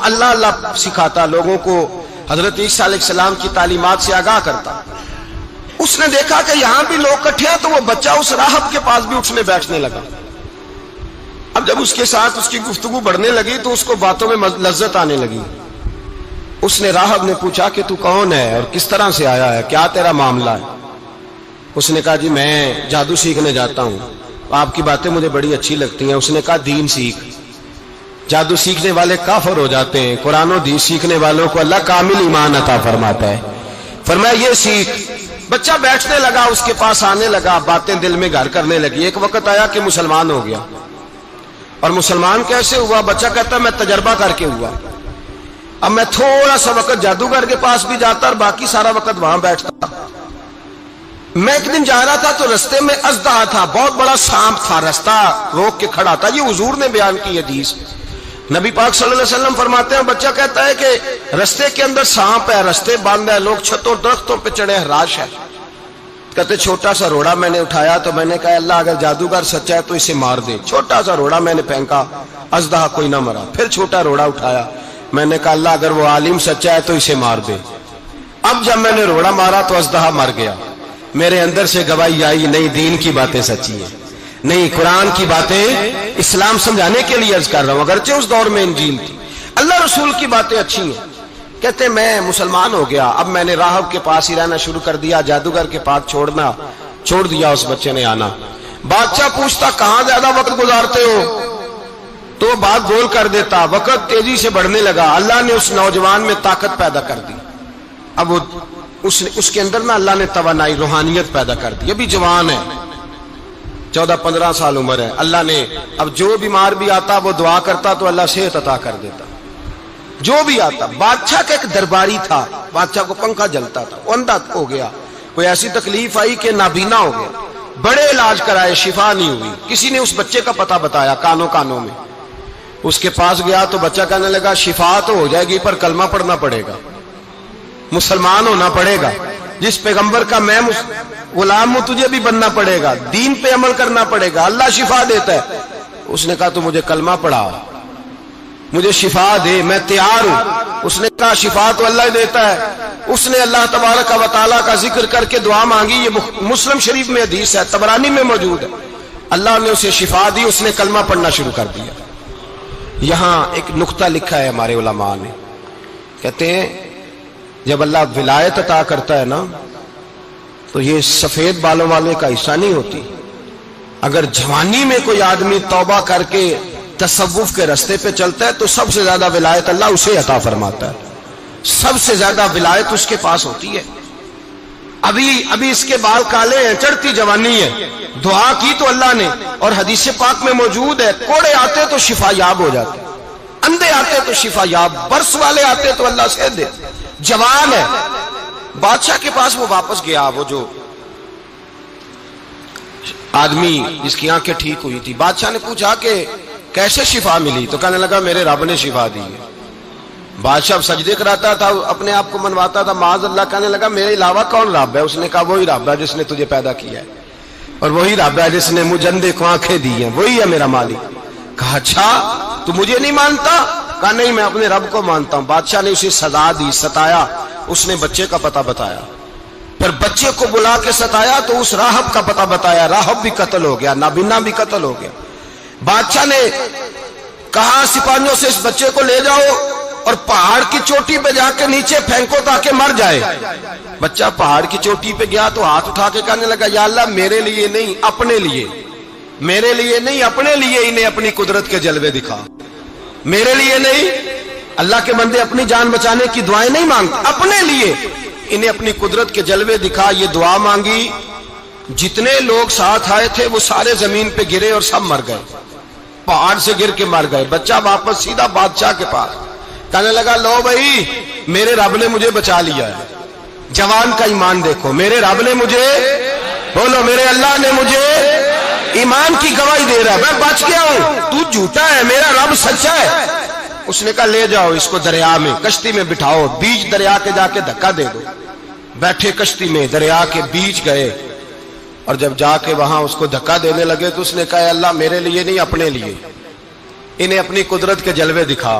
اللہ اللہ سکھاتا، لوگوں کو حضرت عیسیٰ علیہ السلام کی تعلیمات سے آگاہ کرتا۔ اس نے دیکھا کہ یہاں بھی لوگ اکٹھے ہیں، تو وہ بچہ اس راہب کے پاس بھی اٹھنے بیٹھنے لگا۔ اب جب اس کے ساتھ اس کی گفتگو بڑھنے لگی تو اس کو باتوں میں لذت آنے لگی۔ اس نے راہب نے پوچھا کہ تو کون ہے اور کس طرح سے آیا ہے، کیا تیرا معاملہ ہے؟ اس نے کہا جی میں جادو سیکھنے جاتا ہوں، آپ کی باتیں مجھے بڑی اچھی لگتی ہیں۔ اس نے کہا دین سیکھ، جادو سیکھنے والے کافر ہو جاتے ہیں، قرآن و حدیث سیکھنے والوں کو اللہ کامل ایمان عطا فرماتا ہے۔ فرمایا یہ سیکھ۔ بچہ بیٹھنے لگا، اس کے پاس آنے لگا، باتیں دل میں گھر کرنے لگی۔ ایک وقت آیا کہ مسلمان ہو گیا، اور مسلمان کیسے ہوا؟ بچہ کہتا میں تجربہ کر کے ہوا۔ اب میں تھوڑا سا وقت جادوگر کے پاس بھی جاتا اور باقی سارا وقت وہاں بیٹھتا۔ میں ایک دن جا رہا تھا تو رستے میں اژدہا تھا، بہت بڑا سانپ تھا، رستہ روک کے کھڑا تھا۔ یہ حضور نے بیان کی حدیث، نبی پاک صلی اللہ علیہ وسلم فرماتے ہیں، بچہ کہتا ہے کہ رستے کے اندر سانپ ہے، رستے بند ہے، لوگ چھتوں درختوں پہ چڑھے، ہراش ہے۔ کہتے چھوٹا سا روڑا میں نے اٹھایا تو میں نے کہا اللہ اگر جادوگر سچا ہے تو اسے مار دے۔ چھوٹا سا روڑا میں نے پھینکا، اژدہا کوئی نہ مرا۔ پھر چھوٹا روڑا اٹھایا، میں نے کہا اللہ اگر وہ عالم سچا ہے تو اسے مار دے۔ اب جب میں نے روڑا مارا تو اژدہا مر گیا۔ میرے اندر سے گواہی آئی نہیں دین کی باتیں سچی ہیں، نہیں قرآن کی باتیں اسلام سمجھانے کے لیے عرض کر رہا ہوں، اگرچہ اس دور میں انجیل تھی۔ اللہ رسول کی باتیں اچھی ہیں۔ کہتے میں مسلمان ہو گیا، اب میں نے راہب کے پاس ہی رہنا شروع کر دیا، جادوگر کے پاس چھوڑ دیا اس بچے نے آنا۔ بادشاہ پوچھتا کہاں زیادہ وقت گزارتے ہو تو وہ بات گول کر دیتا۔ وقت تیزی سے بڑھنے لگا، اللہ نے اس نوجوان میں طاقت پیدا کر دی۔ اب وہ اس کے اندر نا اللہ نے توانائی روحانیت پیدا کر دی، ابھی جوان ہے، 14-15 سال عمر ہے۔ اللہ نے اب جو بیمار بھی آتا وہ دعا کرتا تو اللہ صحت عطا کر دیتا، جو بھی آتا۔ بادشاہ کا ایک درباری تھا، بادشاہ کو پنکھا جلتا تھا، وہ اندھا ہو گیا، کوئی ایسی تکلیف آئی کہ نابینا ہو گیا، بڑے علاج کرائے شفا نہیں ہوئی۔ کسی نے اس بچے کا پتہ بتایا کانوں میں، اس کے پاس گیا تو بچہ کہنے لگا شفا تو ہو جائے گی پر کلمہ پڑھنا پڑے گا، مسلمان ہونا پڑے گا، جس پیغمبر کا میں غلام ہوں تجھے بھی بننا پڑے گا، دین پہ عمل کرنا پڑے گا، اللہ شفا دیتا ہے۔ اس نے کہا تو مجھے کلمہ پڑھا، مجھے شفا دے، میں تیار ہوں۔ اس نے کہا شفا تو اللہ دیتا ہے۔ اس نے اللہ تبارک و تعالیٰ کا ذکر کر کے دعا مانگی، یہ مسلم شریف میں حدیث ہے، طبرانی میں موجود ہے۔ اللہ نے اسے شفا دی، اس نے کلمہ پڑھنا شروع کر دیا۔ یہاں ایک نقطہ لکھا ہے ہمارے علماء نے، کہتے ہیں جب اللہ ولایت عطا کرتا ہے نا تو یہ سفید بالوں والے کا حصہ نہیں ہوتی۔ اگر جوانی میں کوئی آدمی توبہ کر کے تصوف کے رستے پہ چلتا ہے تو سب سے زیادہ ولایت اللہ اسے عطا فرماتا ہے، سب سے زیادہ ولایت اس کے پاس ہوتی ہے۔ ابھی اس کے بال کالے ہیں، چڑھتی جوانی ہے، دعا کی تو اللہ نے، اور حدیث پاک میں موجود ہے کوڑے آتے تو شفا یاب ہو جاتے، اندھے آتے تو شفا یاب، برس والے آتے تو اللہ سے دے۔ جوان ہے، بادشاہ کے پاس وہ واپس گیا، وہ جو آدمی جس کی آنکھیں ٹھیک ہوئی تھی۔ بادشاہ نے پوچھا کہ کیسے شفا ملی؟ تو کہنے لگا میرے رب نے شفا دی ہے۔ بادشاہ سجدے کراتا تھا، اپنے آپ کو منواتا تھا، معاذ اللہ، کہنے لگا میرے علاوہ کون رب ہے؟ اس نے کہا وہی رب ہے جس نے تجھے پیدا کیا ہے، اور وہی رب ہے جس نے مجھے اندھے کو آنکھیں دی ہیں، وہی ہے میرا مالک۔ کہا اچھا تو مجھے نہیں مانتا؟ کہا نہیں میں اپنے رب کو مانتا ہوں۔ بادشاہ نے اسے سزا دی، ستایا، اس نے بچے کا پتہ بتایا، پھر بچے کو بلا کے ستایا تو اس راہب کا پتہ بتایا، راہب بھی قتل ہو گیا، نابینا بھی قتل ہو گیا۔ بادشاہ نے کہا سپاہیوں سے اس بچے کو لے جاؤ اور پہاڑ کی چوٹی پہ جا کے نیچے پھینکو تاکہ مر جائے۔ بچہ پہاڑ کی چوٹی پہ گیا تو ہاتھ اٹھا کے کہنے لگا یا اللہ میرے لیے نہیں اپنے لیے، میرے لیے نہیں اپنے لیے انہیں اپنی قدرت کے جلوے دکھا، میرے لیے نہیں۔ اللہ کے بندے اپنی جان بچانے کی دعائیں نہیں مانگتے، اپنے لیے انہیں اپنی قدرت کے جلوے دکھا۔ یہ دعا مانگی، جتنے لوگ ساتھ آئے تھے وہ سارے زمین پہ گرے اور سب مر گئے، پہاڑ سے گر کے مر گئے۔ بچہ واپس سیدھا بادشاہ کے پاس کہنے لگا لو بھائی میرے رب نے مجھے بچا لیا ہے۔ جوان کا ایمان دیکھو، میرے رب نے مجھے، بولو میرے اللہ نے مجھے ایمان کی گواہی دے رہا ہے، میں بچ گیا ہوں، تو جھوٹا ہے، میرا رب سچا ہے۔ اس نے کہا لے جاؤ اس کو دریا میں، کشتی میں بٹھاؤ، بیچ دریا کے جا کے دھکا دے دو۔ بیٹھے کشتی میں، دریا کے بیچ گئے، اور جب جا کے وہاں اس کو دھکا دینے لگے تو اس نے کہا اللہ میرے لیے نہیں اپنے لیے انہیں اپنی قدرت کے جلوے دکھا۔